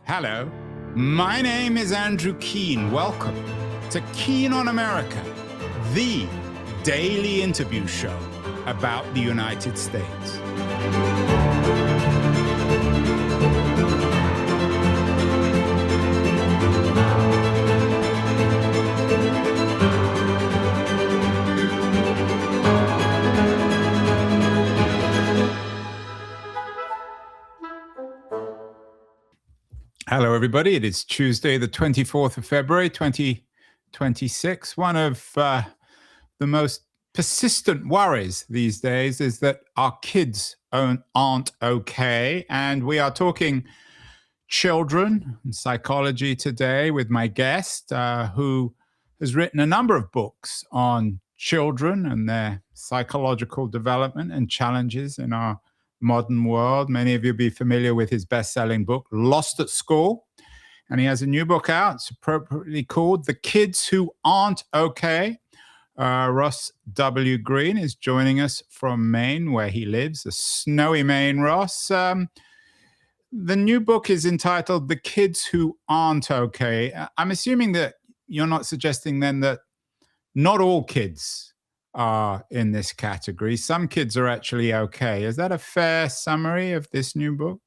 Hello, my name is Andrew Keene. Welcome to Keene on America, the daily interview show about the United States. Hello, everybody. It is Tuesday, the 24th of February, 2026. One of the most persistent worries these days is that our kids aren't okay. And we are talking children and psychology today with my guest, who has written a number of books on children and their psychological development and challenges in our modern world. Many of you will be familiar with his best-selling book, Lost at School. And he has a new book out. It's appropriately called The Kids Who Aren't Okay. Ross W. Greene is joining us from Maine, where he lives, a snowy Maine, Ross. The new book is entitled The Kids Who Aren't Okay. I'm assuming that you're not suggesting then that not all kids are in this category. Some kids are actually okay. Is that a fair summary of this new book?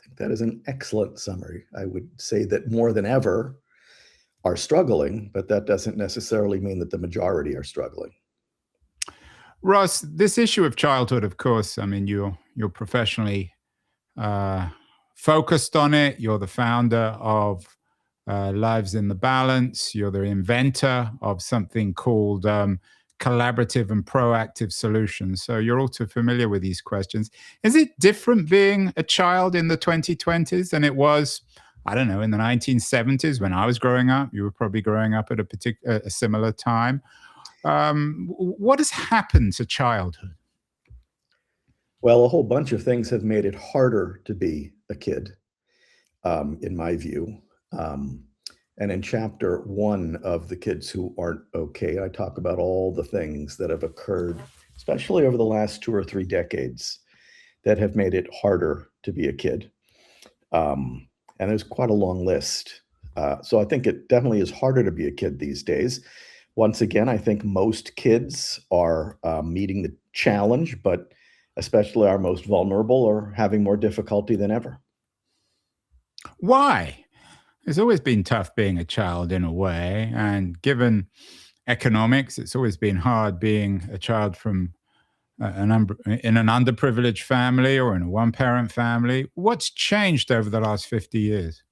I think that is an excellent summary. I would say that more than ever are struggling, but that doesn't necessarily mean that the majority are struggling. Ross, this issue of childhood, of course, I mean, you're professionally focused on it. You're the founder of Lives in the Balance. You're the inventor of something called collaborative and proactive solutions. So you're all too familiar with these questions. Is it different being a child in the 2020s than it was, I don't know, in the 1970s when I was growing up? You were probably growing up at a similar time. What has happened to childhood? Well, a whole bunch of things have made it harder to be a kid, in my view. And in chapter 1 of The Kids Who Aren't Okay, I talk about all the things that have occurred, especially over the last 2 or 3 decades, that have made it harder to be a kid. And there's quite a long list. So I think it definitely is harder to be a kid these days. Once again, I think most kids are meeting the challenge, but especially our most vulnerable are having more difficulty than ever. Why? It's always been tough being a child in a way. And given economics, it's always been hard being a child from in an underprivileged family or in a one-parent family. What's changed over the last 50 years?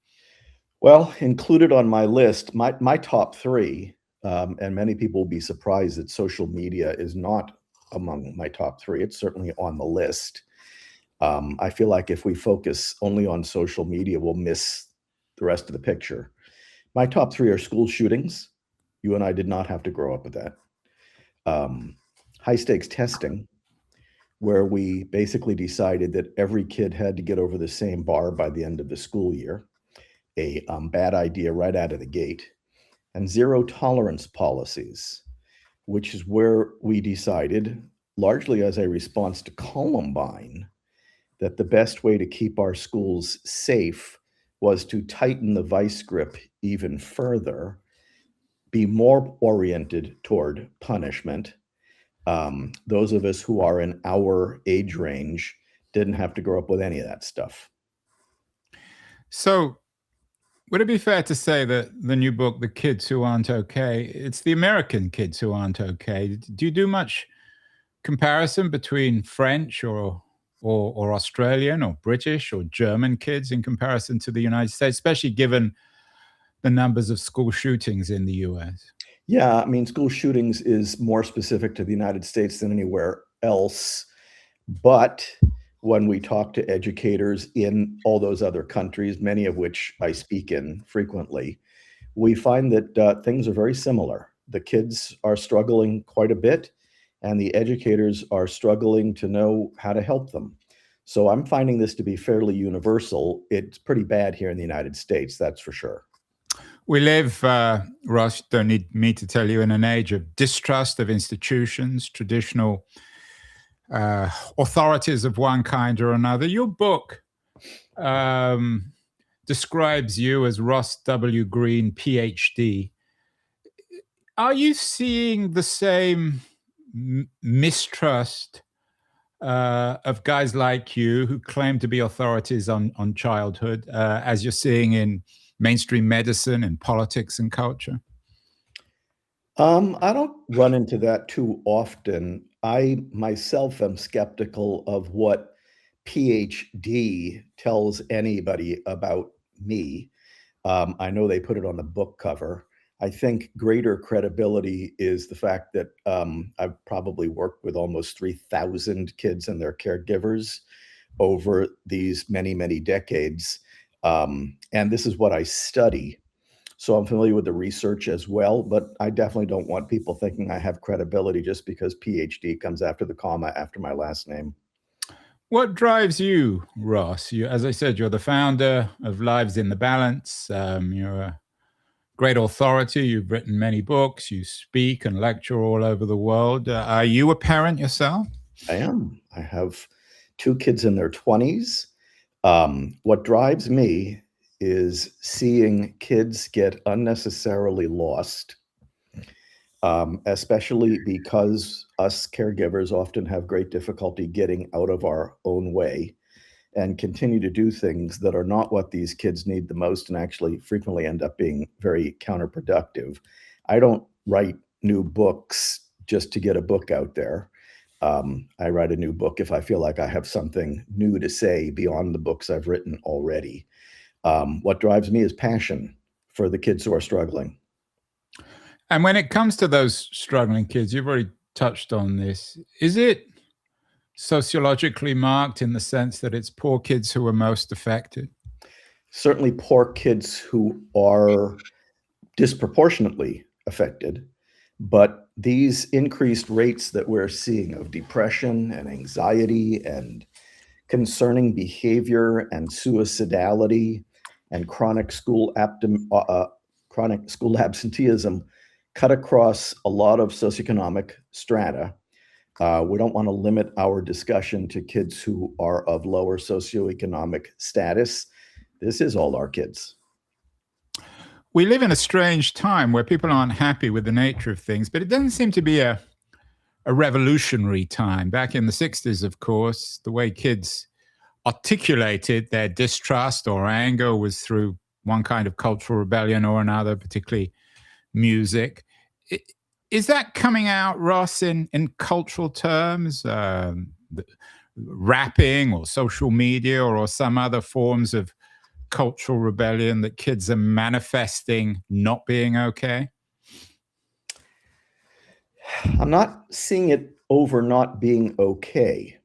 Well, included on my list, my top 3, and many people will be surprised that social media is not among my top 3. It's certainly on the list. I feel like if we focus only on social media, we'll miss the rest of the picture. My top 3 are school shootings. You and I did not have to grow up with that. High stakes testing, where we basically decided that every kid had to get over the same bar by the end of the school year. A bad idea right out of the gate. And zero tolerance policies, which is where we decided, largely as a response to Columbine, that the best way to keep our schools safe was to tighten the vice grip even further, be more oriented toward punishment. Those of us who are in our age range didn't have to grow up with any of that stuff. So would it be fair to say that the new book, The Kids Who Aren't Okay, it's the American kids who aren't okay? Do you do much comparison between French or Australian or British or German kids in comparison to the United States, especially given the numbers of school shootings in the US? Yeah, I mean, school shootings is more specific to the United States than anywhere else. But when we talk to educators in all those other countries, many of which I speak in frequently, we find that things are very similar. The kids are struggling quite a bit, and the educators are struggling to know how to help them. So I'm finding this to be fairly universal. It's pretty bad here in the United States, that's for sure. We live, Ross, don't need me to tell you, in an age of distrust of institutions, traditional authorities of one kind or another. Your book describes you as Ross W. Greene, PhD. Are you seeing the same mistrust of guys like you who claim to be authorities on childhood as you're seeing in mainstream medicine and politics and culture? I don't run into that too often. I myself am skeptical of what PhD tells anybody about me. I know they put it on the book cover. I think greater credibility is the fact that I've probably worked with almost 3,000 kids and their caregivers over these many, many decades. And this is what I study. So I'm familiar with the research as well, but I definitely don't want people thinking I have credibility just because PhD comes after the comma after my last name. What drives you, Ross? As I said, you're the founder of Lives in the Balance. You're a great authority. You've written many books. You speak and lecture all over the world. Are you a parent yourself? I am. I have two kids in their 20s. What drives me is seeing kids get unnecessarily lost, especially because us caregivers often have great difficulty getting out of our own way and continue to do things that are not what these kids need the most and actually frequently end up being very counterproductive. I don't write new books just to get a book out there. I write a new book if I feel like I have something new to say beyond the books I've written already. What drives me is passion for the kids who are struggling. And when it comes to those struggling kids, you've already touched on this. Is it sociologically marked in the sense that it's poor kids who are most affected? Certainly poor kids who are disproportionately affected, but these increased rates that we're seeing of depression and anxiety and concerning behavior and suicidality and chronic school absenteeism cut across a lot of socioeconomic strata. We don't want to limit our discussion to kids who are of lower socioeconomic status. This is all our kids. We live in a strange time where people aren't happy with the nature of things, but it doesn't seem to be a revolutionary time. Back in the 60s, of course, the way kids articulated their distrust or anger was through one kind of cultural rebellion or another, particularly music. Is that coming out, Ross, in cultural terms, rapping or social media or some other forms of cultural rebellion that kids are manifesting not being okay? I'm not seeing it over not being okay.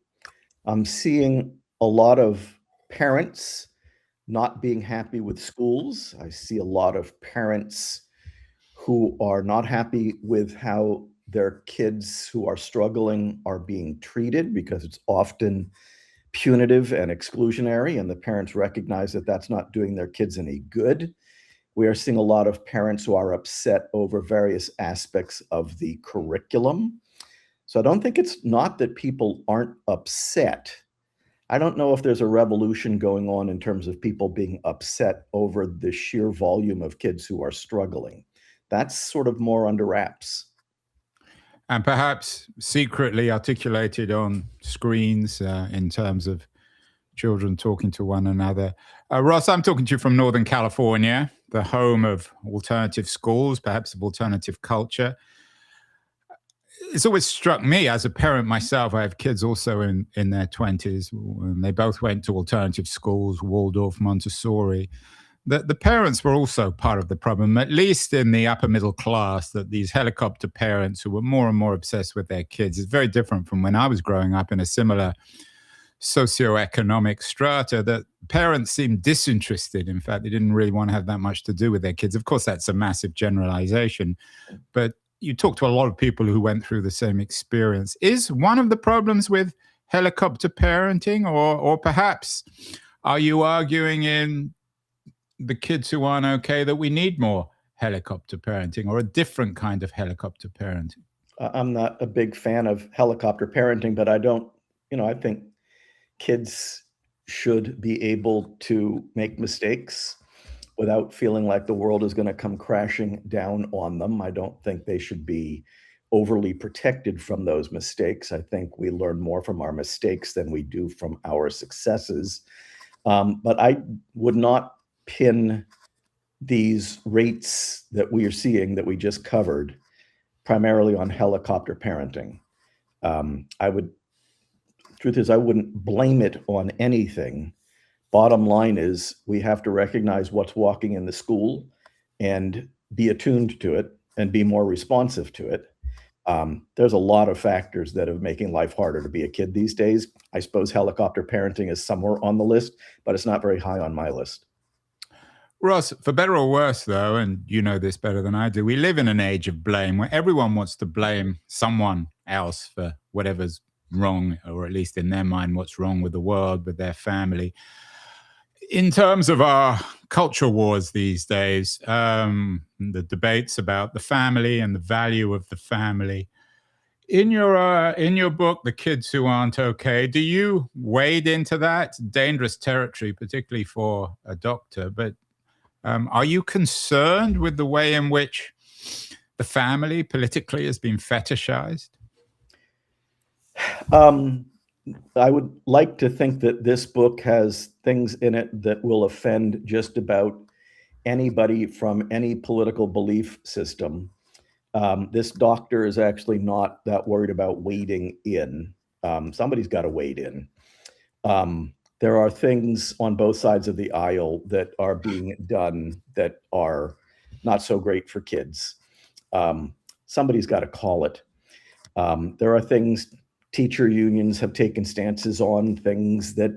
I'm seeing a lot of parents not being happy with schools. I see a lot of parents who are not happy with how their kids who are struggling are being treated because it's often punitive and exclusionary, and the parents recognize that that's not doing their kids any good. We are seeing a lot of parents who are upset over various aspects of the curriculum. So I don't think it's not that people aren't upset. I don't know if there's a revolution going on in terms of people being upset over the sheer volume of kids who are struggling. That's sort of more under wraps. And perhaps secretly articulated on screens in terms of children talking to one another. Ross, I'm talking to you from Northern California, the home of alternative schools, perhaps of alternative culture. It's always struck me as a parent myself. I have kids also in their 20s, and they both went to alternative schools, Waldorf, Montessori. The parents were also part of the problem, at least in the upper middle class, that these helicopter parents who were more and more obsessed with their kids. It's very different from when I was growing up in a similar socioeconomic strata, that parents seemed disinterested. In fact, they didn't really want to have that much to do with their kids. Of course, that's a massive generalization, but you talk to a lot of people who went through the same experience. Is one of the problems with helicopter parenting, or perhaps are you arguing in the kids who aren't okay that we need more helicopter parenting or a different kind of helicopter parenting? I'm not a big fan of helicopter parenting, but I think kids should be able to make mistakes without feeling like the world is going to come crashing down on them. I don't think they should be overly protected from those mistakes. I think we learn more from our mistakes than we do from our successes. But I would not pin these rates that we are seeing that we just covered primarily on helicopter parenting. Truth is, I wouldn't blame it on anything. Bottom line is we have to recognize what's walking in the school and be attuned to it and be more responsive to it. There's a lot of factors that are making life harder to be a kid these days. I suppose helicopter parenting is somewhere on the list, but it's not very high on my list. Ross, for better or worse, though, and you know this better than I do, we live in an age of blame where everyone wants to blame someone else for whatever's wrong, or at least in their mind, what's wrong with the world, with their family. In terms of our culture wars these days, the debates about the family and the value of the family, in your book, The Kids Who Aren't Okay, do you wade into that? It's dangerous territory, particularly for a doctor, but are you concerned with the way in which the family politically has been fetishized? I would like to think that this book has things in it that will offend just about anybody from any political belief system. This doctor is actually not that worried about wading in. Somebody's got to wade in. There are things on both sides of the aisle that are being done that are not so great for kids. Somebody's got to call it. There are things teacher unions have taken stances on, things that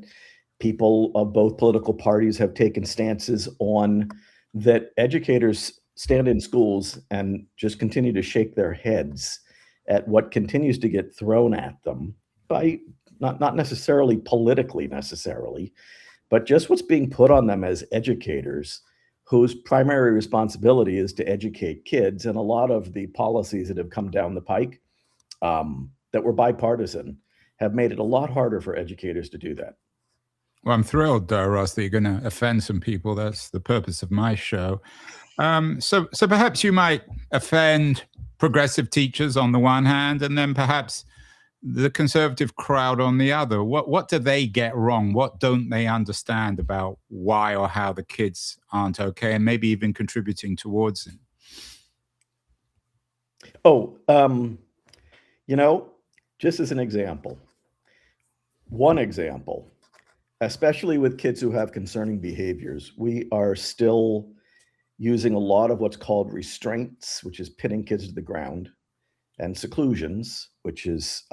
people of both political parties have taken stances on, that educators stand in schools and just continue to shake their heads at what continues to get thrown at them by not necessarily politically necessarily, but just what's being put on them as educators whose primary responsibility is to educate kids. And a lot of the policies that have come down the pike that were bipartisan have made it a lot harder for educators to do that. Well, I'm thrilled, Ross, that you're going to offend some people. That's the purpose of my show. So perhaps you might offend progressive teachers on the one hand, and then perhaps the conservative crowd on the other. What do they get wrong? What don't they understand about why or how the kids aren't okay, and maybe even contributing towards it? Oh, just as an example, one example, especially with kids who have concerning behaviors, we are still using a lot of what's called restraints, which is pinning kids to the ground, and seclusions, which is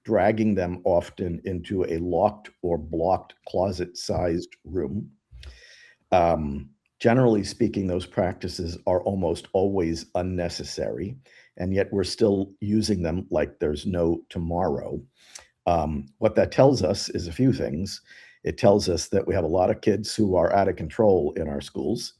dragging them often into a locked or blocked closet-sized room. Generally speaking, those practices are almost always unnecessary, and yet we're still using them like there's no tomorrow. What that tells us is a few things. It tells us that we have a lot of kids who are out of control in our schools,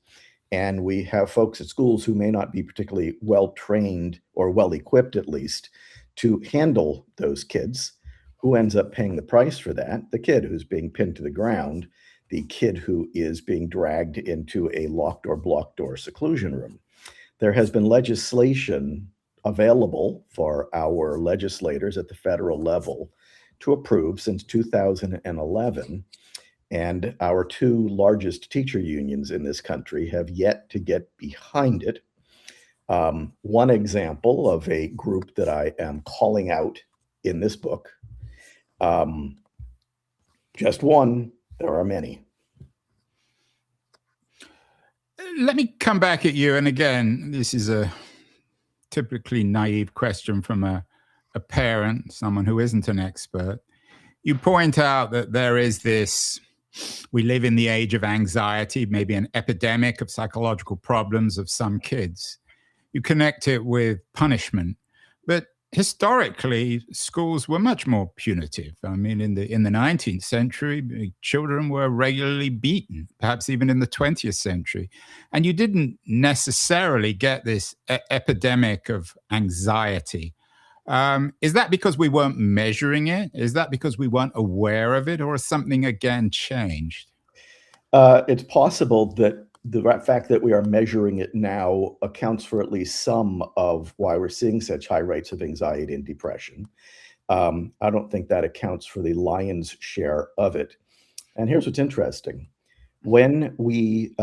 and we have folks at schools who may not be particularly well trained or well equipped, at least, to handle those kids. Who ends up paying the price for that? The kid who's being pinned to the ground, the kid who is being dragged into a locked or blocked door seclusion room. There has been legislation available for our legislators at the federal level to approve since 2011. And our two largest teacher unions in this country have yet to get behind it. One example of a group that I am calling out in this book, just one, there are many. Let me come back at you. And again, this is a typically naive question from a parent, someone who isn't an expert. You point out that there is this, we live in the age of anxiety, maybe an epidemic of psychological problems of some kids. You connect it with punishment. But historically, schools were much more punitive. I mean, in the 19th century, children were regularly beaten, perhaps even in the 20th century. And you didn't necessarily get this epidemic of anxiety. Is that because we weren't measuring it? Is that because we weren't aware of it? Or has something again changed? It's possible that the fact that we are measuring it now accounts for at least some of why we're seeing such high rates of anxiety and depression. I don't think that accounts for the lion's share of it. And here's what's interesting. When we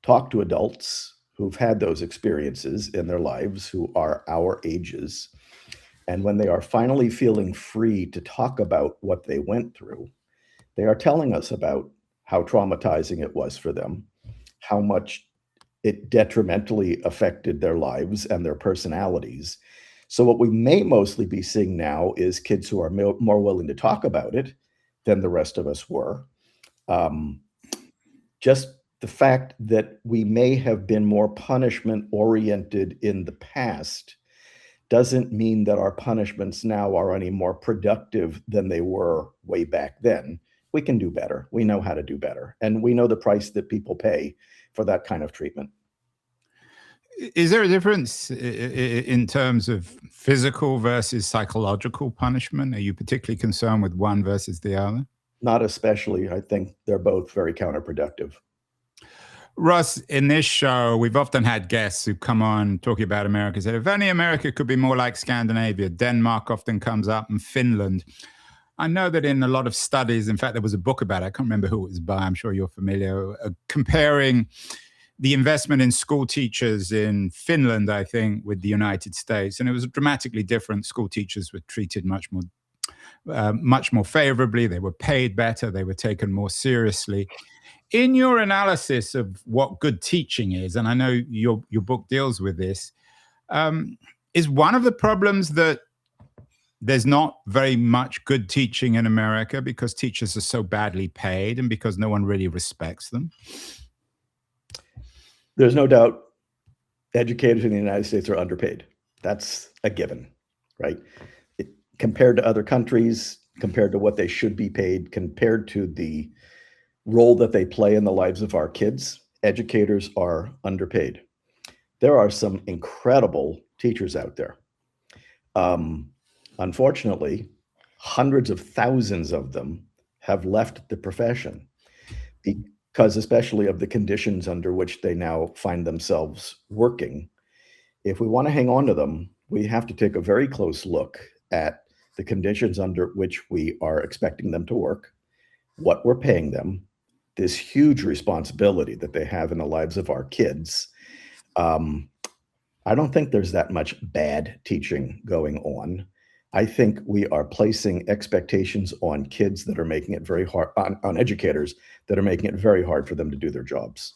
talk to adults who've had those experiences in their lives, who are our ages, and when they are finally feeling free to talk about what they went through, they are telling us about how traumatizing it was for them, how much it detrimentally affected their lives and their personalities. So what we may mostly be seeing now is kids who are more willing to talk about it than the rest of us were. Just the fact that we may have been more punishment oriented in the past doesn't mean that our punishments now are any more productive than they were way back then. We can do better. We know how to do better. And we know the price that people pay for that kind of treatment. Is there a difference in terms of physical versus psychological punishment? Are you particularly concerned with one versus the other? Not especially. I think they're both very counterproductive. Russ, in this show, we've often had guests who come on talking about America, said, if only America could be more like Scandinavia. Denmark often comes up, and Finland. I know that in a lot of studies, in fact, there was a book about it, I can't remember who it was by, I'm sure you're familiar, comparing the investment in school teachers in Finland, I think, with the United States. And it was dramatically different. School teachers were treated much more favorably. They were paid better. They were taken more seriously. In your analysis of what good teaching is, and I know your book deals with this, is one of the problems that there's not very much good teaching in America because teachers are so badly paid and because no one really respects them? There's no doubt educators in the United States are underpaid. That's a given, right? Compared to other countries, compared to what they should be paid, compared to the role that they play in the lives of our kids, educators are underpaid. There are some incredible teachers out there. Unfortunately, hundreds of thousands of them have left the profession because especially of the conditions under which they now find themselves working. If we want to hang on to them, we have to take a very close look at the conditions under which we are expecting them to work, what we're paying them, this huge responsibility that they have in the lives of our kids. I don't think there's that much bad teaching going on. I think we are placing expectations on kids that are making it very hard, on educators that are making it very hard for them to do their jobs.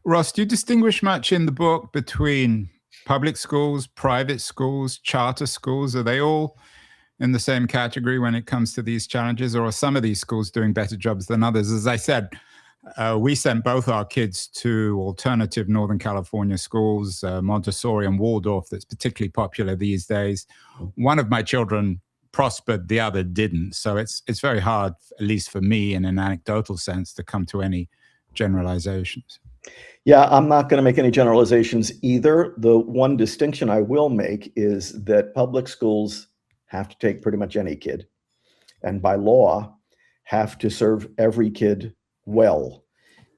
Ross, do you distinguish much in the book between public schools, private schools, charter schools? Are they all in the same category when it comes to these challenges, or are some of these schools doing better jobs than others? As I said, we sent both our kids to alternative Northern California schools, Montessori and Waldorf, that's particularly popular these days. One of my children prospered, the other didn't. So it's very hard, at least for me in an anecdotal sense, to come to any generalizations. Yeah, I'm not going to make any generalizations either. The one distinction I will make is that public schools have to take pretty much any kid, and by law have to serve every kid well.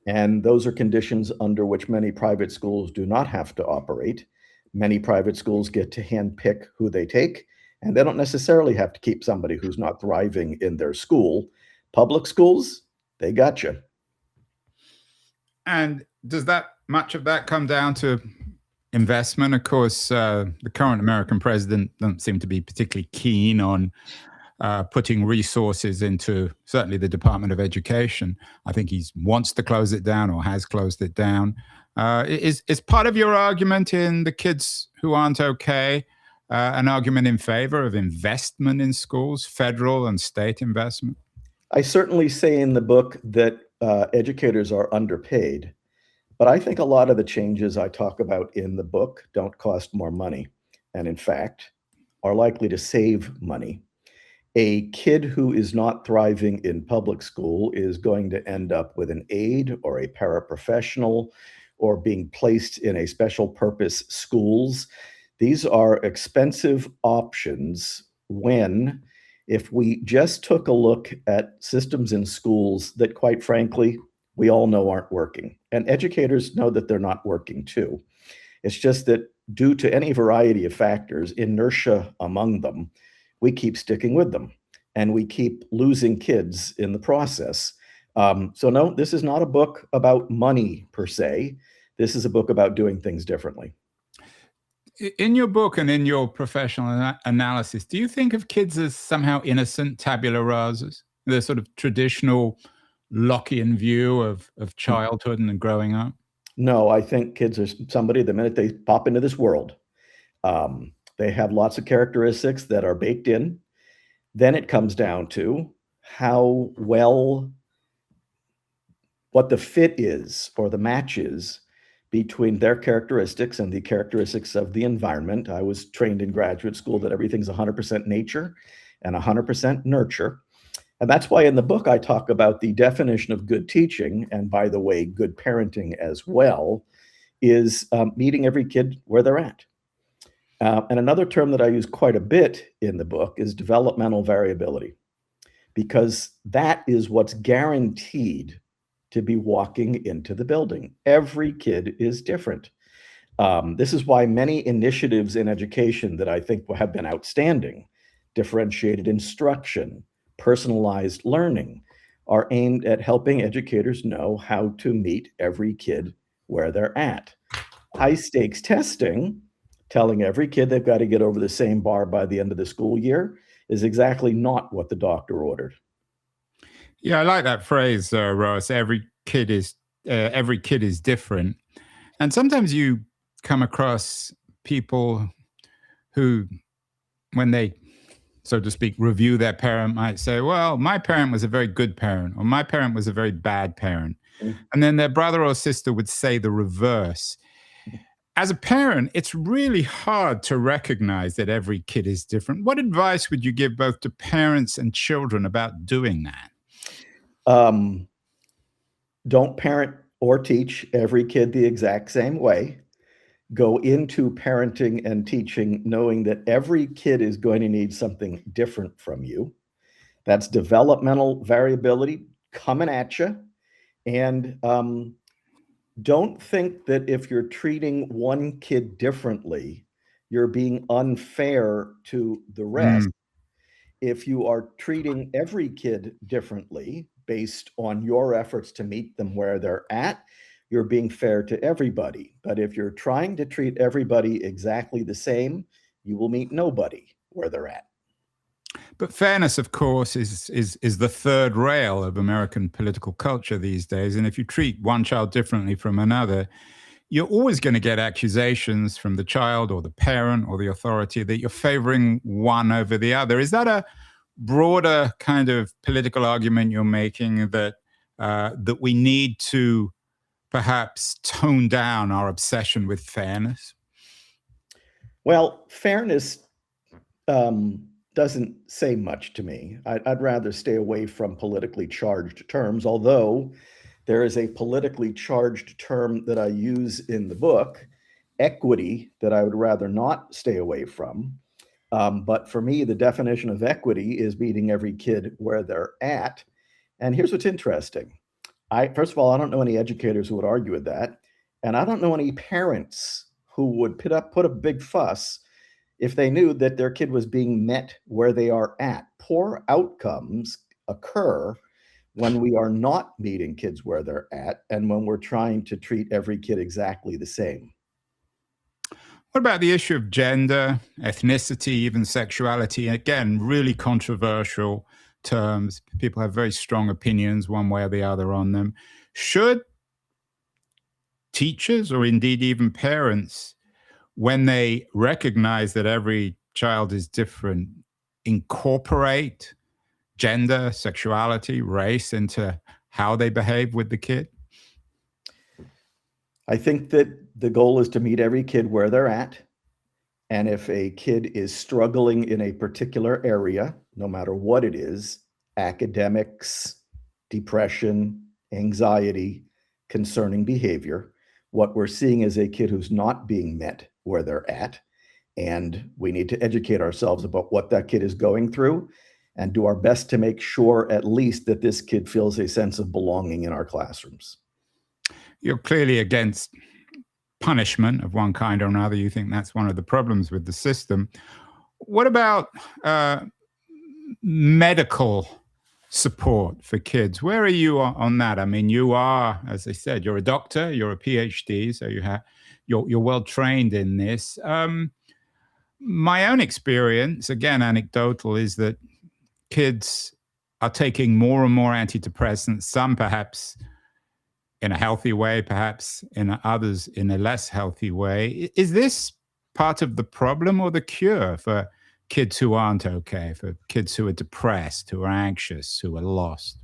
And those are conditions under which many private schools do not have to operate. Many private schools get to handpick who they take, and they don't necessarily have to keep somebody who's not thriving in their school. Public schools, they got you. And does much of that come down to investment? Of course, the current American president doesn't seem to be particularly keen on putting resources into certainly the Department of Education. I think he wants to close it down or has closed it down. Is part of your argument in The Kids Who Aren't Okay an argument in favor of investment in schools, federal and state investment? I certainly say in the book that educators are underpaid, but I think a lot of the changes I talk about in the book don't cost more money, and in fact, are likely to save money. A kid who is not thriving in public school is going to end up with an aide or a paraprofessional or being placed in a special purpose schools. These are expensive options when, if we just took a look at systems in schools that, quite frankly, we all know aren't working. And educators know that they're not working too. It's just that due to any variety of factors, inertia among them, we keep sticking with them and we keep losing kids in the process. So no, this is not a book about money per se. This is a book about doing things differently. In your book and in your professional analysis, do you think of kids as somehow innocent tabula rasas? The sort of traditional Lockean view of childhood and growing up? No, I think kids are somebody the minute they pop into this world. They have lots of characteristics that are baked in. Then it comes down to how well, what the fit is or the match is between their characteristics and the characteristics of the environment. I was trained in graduate school that everything's 100% nature and 100% nurture. And that's why in the book I talk about the definition of good teaching, and by the way, good parenting as well, is meeting every kid where they're at. And another term that I use quite a bit in the book is developmental variability, because that is what's guaranteed to be walking into the building. Every kid is different. This is why many initiatives in education that I think have been outstanding, differentiated instruction, personalized learning, are aimed at helping educators know how to meet every kid where they're at. High stakes testing, telling every kid they've got to get over the same bar by the end of the school year, is exactly not what the doctor ordered. Yeah, I like that phrase, Ross. Every kid is different, and sometimes you come across people who, when they, so to speak, review their parent, might say, "Well, my parent was a very good parent," or "My parent was a very bad parent," and then their brother or sister would say the reverse. As a parent, it's really hard to recognize that every kid is different. What advice would you give both to parents and children about doing that? Don't parent or teach every kid the exact same way. Go into parenting and teaching knowing that every kid is going to need something different from you. That's developmental variability coming at you. And don't think that if you're treating one kid differently, you're being unfair to the rest. If you are treating every kid differently based on your efforts to meet them where they're at, you're being fair to everybody. But if you're trying to treat everybody exactly the same, you will meet nobody where they're at. But fairness, of course, is the third rail of American political culture these days. And if you treat one child differently from another, you're always going to get accusations from the child or the parent or the authority that you're favoring one over the other. Is that a broader kind of political argument you're making, that that we need to perhaps tone down our obsession with fairness? Well, fairness doesn't say much to me. I'd rather stay away from politically charged terms, although there is a politically charged term that I use in the book, equity, that I would rather not stay away from. But for me, the definition of equity is meeting every kid where they're at. And here's what's interesting. First of all, I don't know any educators who would argue with that. And I don't know any parents who would put a big fuss if they knew that their kid was being met where they are at. Poor outcomes occur when we are not meeting kids where they're at and when we're trying to treat every kid exactly the same. What about the issue of gender, ethnicity, even sexuality? Again, really controversial terms. People have very strong opinions one way or the other on them. Should teachers, or indeed even parents, when they recognize that every child is different, incorporate gender, sexuality, race into how they behave with the kid? I think that the goal is to meet every kid where they're at. And if a kid is struggling in a particular area, no matter what it is, academics, depression, anxiety, concerning behavior, what we're seeing is a kid who's not being met where they're at. And we need to educate ourselves about what that kid is going through and do our best to make sure at least that this kid feels a sense of belonging in our classrooms. You're clearly against punishment of one kind or another. You think that's one of the problems with the system. What about medical support for kids? Where are you on that? I mean, you are, as I said, you're a doctor, you're a PhD, so you're well trained in this. My own experience, again anecdotal, is that kids are taking more and more antidepressants, some perhaps in a healthy way, perhaps in others in a less healthy way. Is this part of the problem or the cure for kids who aren't okay, for kids who are depressed, who are anxious, who are lost?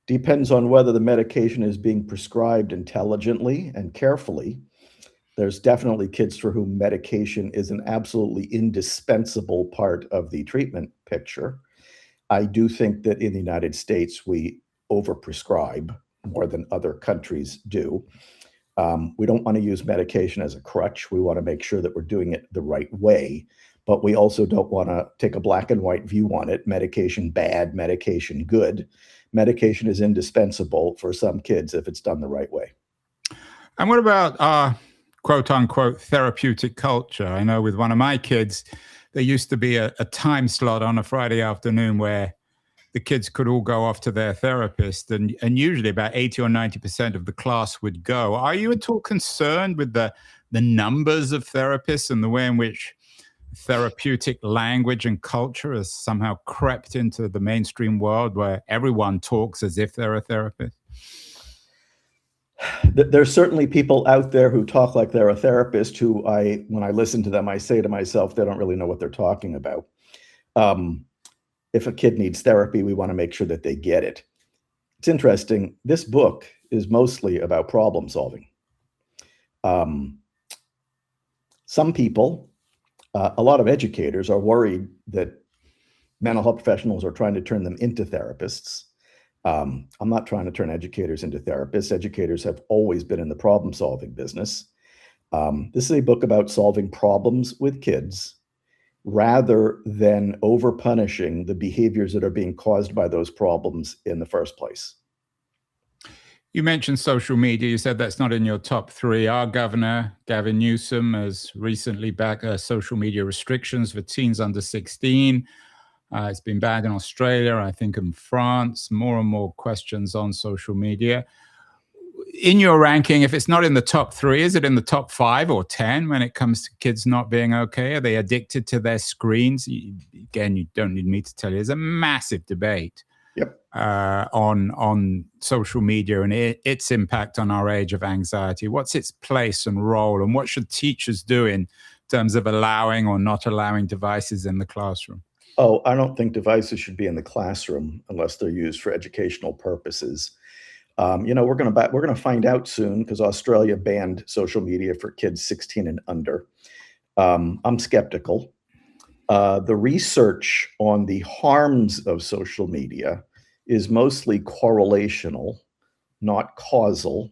Depends on whether the medication is being prescribed intelligently and carefully. There's definitely kids for whom medication is an absolutely indispensable part of the treatment picture. I do think that in the United States, we overprescribe more than other countries do. We don't want to use medication as a crutch. We want to make sure that we're doing it the right way, but we also don't want to take a black and white view on it. Medication bad, medication good. Medication is indispensable for some kids if it's done the right way. And what about our quote unquote therapeutic culture? I know with one of my kids, there used to be a time slot on a Friday afternoon where the kids could all go off to their therapist, and usually about 80 or 90% of the class would go. Are you at all concerned with the numbers of therapists and the way in which therapeutic language and culture has somehow crept into the mainstream world where everyone talks as if they're a therapist? There's certainly people out there who talk like they're a therapist who when I listen to them, I say to myself, they don't really know what they're talking about. If a kid needs therapy, we want to make sure that they get it. It's interesting. This book is mostly about problem solving. Some people, a lot of educators are worried that mental health professionals are trying to turn them into therapists. I'm not trying to turn educators into therapists. Educators have always been in the problem-solving business. This is a book about solving problems with kids rather than over-punishing the behaviors that are being caused by those problems in the first place. You mentioned social media. You said that's not in your top three. Our governor, Gavin Newsom, has recently backed social media restrictions for teens under 16. It's been banned in Australia, I think in France. More and more questions on social media. In your ranking, if it's not in the top three, is it in the top 5 or 10 when it comes to kids not being okay? Are they addicted to their screens? Again, you don't need me to tell you. There's a massive debate on social media and its impact on our age of anxiety. What's its place and role, and what should teachers do in terms of allowing or not allowing devices in the classroom? Oh, I don't think devices should be in the classroom unless they're used for educational purposes. We're going to find out soon because Australia banned social media for kids 16 and under. I'm skeptical. The research on the harms of social media is mostly correlational, not causal.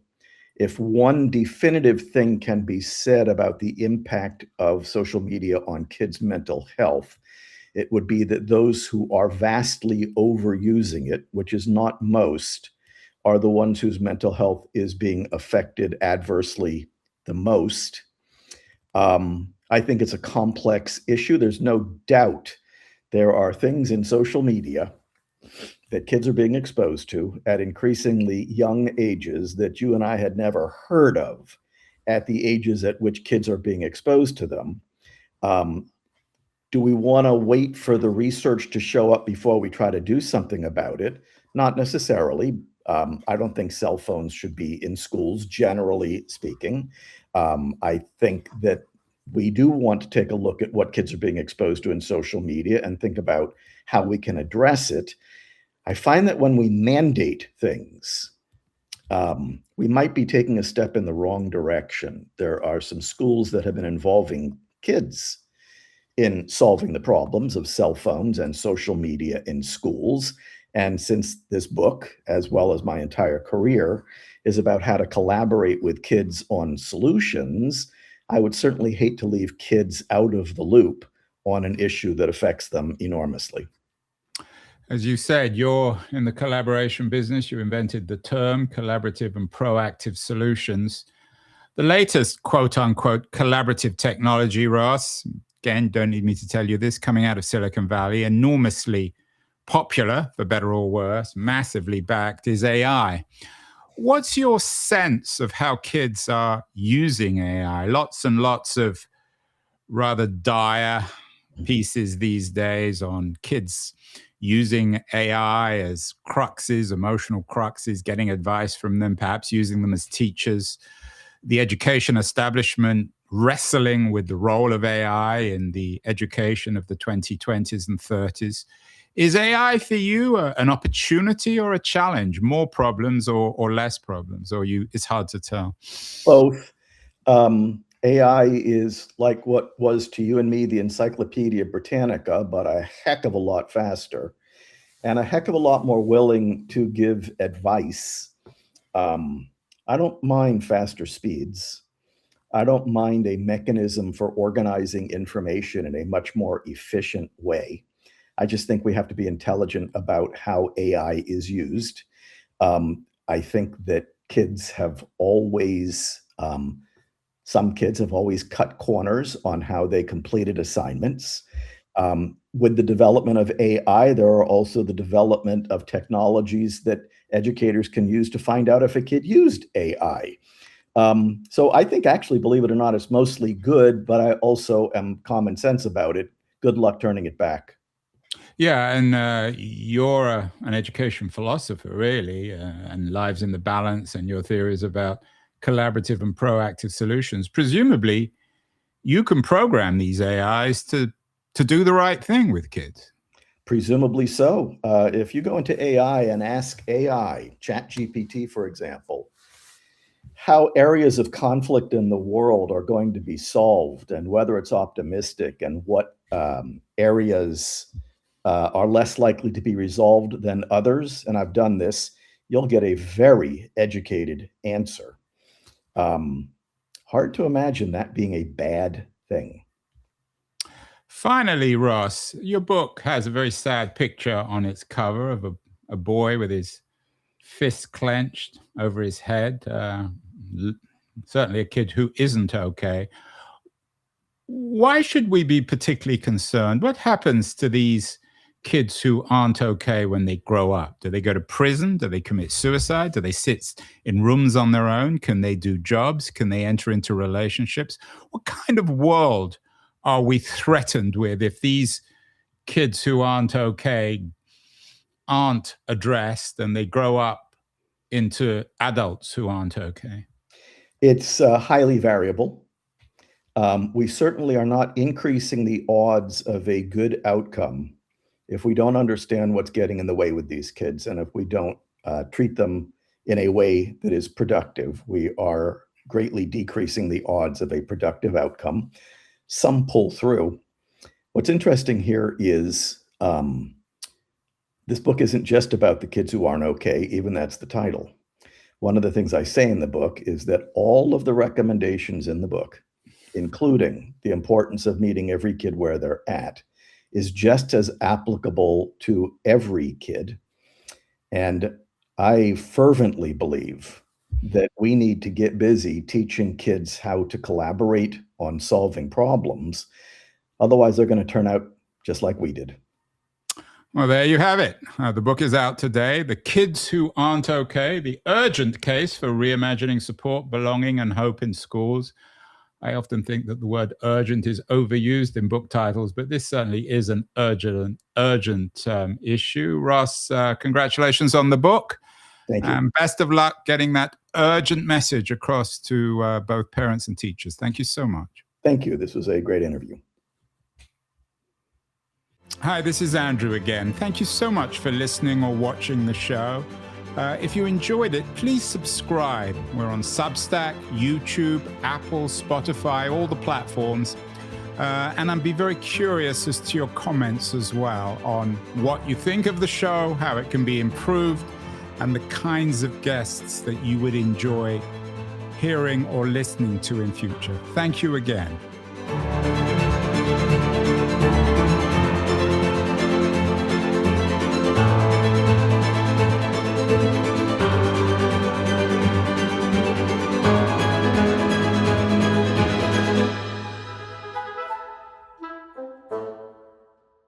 If one definitive thing can be said about the impact of social media on kids' mental health, it would be that those who are vastly overusing it, which is not most, are the ones whose mental health is being affected adversely the most. I think it's a complex issue. There's no doubt there are things in social media that kids are being exposed to at increasingly young ages that you and I had never heard of at the ages at which kids are being exposed to them. Do we want to wait for the research to show up before we try to do something about it? Not necessarily. I don't think cell phones should be in schools, generally speaking. I think that we do want to take a look at what kids are being exposed to in social media and think about how we can address it. I find that when we mandate things, we might be taking a step in the wrong direction. There are some schools that have been involving kids in solving the problems of cell phones and social media in schools. And since this book, as well as my entire career, is about how to collaborate with kids on solutions, I would certainly hate to leave kids out of the loop on an issue that affects them enormously. As you said, you're in the collaboration business. You invented the term collaborative and proactive solutions. The latest quote unquote collaborative technology, Ross, again, don't need me to tell you this, coming out of Silicon Valley, enormously popular, for better or worse, massively backed, is AI. What's your sense of how kids are using AI? Lots and lots of rather dire pieces these days on kids using AI as cruxes, emotional cruxes, getting advice from them, perhaps using them as teachers. The education establishment wrestling with the role of AI in the education of the 2020s and 30s. Is AI for you an opportunity or a challenge? More problems or less problems? Or it's hard to tell? Both. AI is like what was to you and me the Encyclopedia Britannica, but a heck of a lot faster and a heck of a lot more willing to give advice. I don't mind faster speeds. I don't mind a mechanism for organizing information in a much more efficient way. I just think we have to be intelligent about how AI is used. I think that kids have always, some kids have always cut corners on how they completed assignments. With the development of AI, there are also the development of technologies that educators can use to find out if a kid used AI. So I think actually, believe it or not, it's mostly good, but I also am common sense about it. Good luck turning it back. Yeah, and you're an education philosopher, really, and lives in the balance, and your theories about collaborative and proactive solutions. Presumably, you can program these AIs to do the right thing with kids. Presumably so. If you go into AI and ask AI, ChatGPT, for example, how areas of conflict in the world are going to be solved and whether it's optimistic and what areas are less likely to be resolved than others, and I've done this, you'll get a very educated answer. Hard to imagine that being a bad thing. Finally, Ross, your book has a very sad picture on its cover of a boy with his fists clenched over his head. Certainly a kid who isn't okay. Why should we be particularly concerned? What happens to these kids who aren't okay when they grow up? Do they go to prison? Do they commit suicide? Do they sit in rooms on their own? Can they do jobs? Can they enter into relationships? What kind of world are we threatened with if these kids who aren't okay aren't addressed and they grow up into adults who aren't okay? It's highly variable. We certainly are not increasing the odds of a good outcome if we don't understand what's getting in the way with these kids, and if we don't treat them in a way that is productive. We are greatly decreasing the odds of a productive outcome. Some pull through. What's interesting here is this book isn't just about the kids who aren't okay, even that's the title. One of the things I say in the book is that all of the recommendations in the book, including the importance of meeting every kid where they're at, is just as applicable to every kid. And I fervently believe that we need to get busy teaching kids how to collaborate on solving problems. Otherwise, they're going to turn out just like we did. Well, there you have it. The book is out today. The Kids Who Aren't Okay, the urgent case for reimagining support, belonging, and hope in schools. I often think that the word urgent is overused in book titles, but this certainly is an urgent issue. Ross, congratulations on the book. Thank you. Best of luck getting that urgent message across to both parents and teachers. Thank you so much. Thank you. This was a great interview. Hi, this is Andrew again. Thank you so much for listening or watching the show. If you enjoyed it, please subscribe. We're on Substack, YouTube, Apple, Spotify, all the platforms. And I'd be very curious as to your comments as well on what you think of the show, how it can be improved, and the kinds of guests that you would enjoy hearing or listening to in future. Thank you again.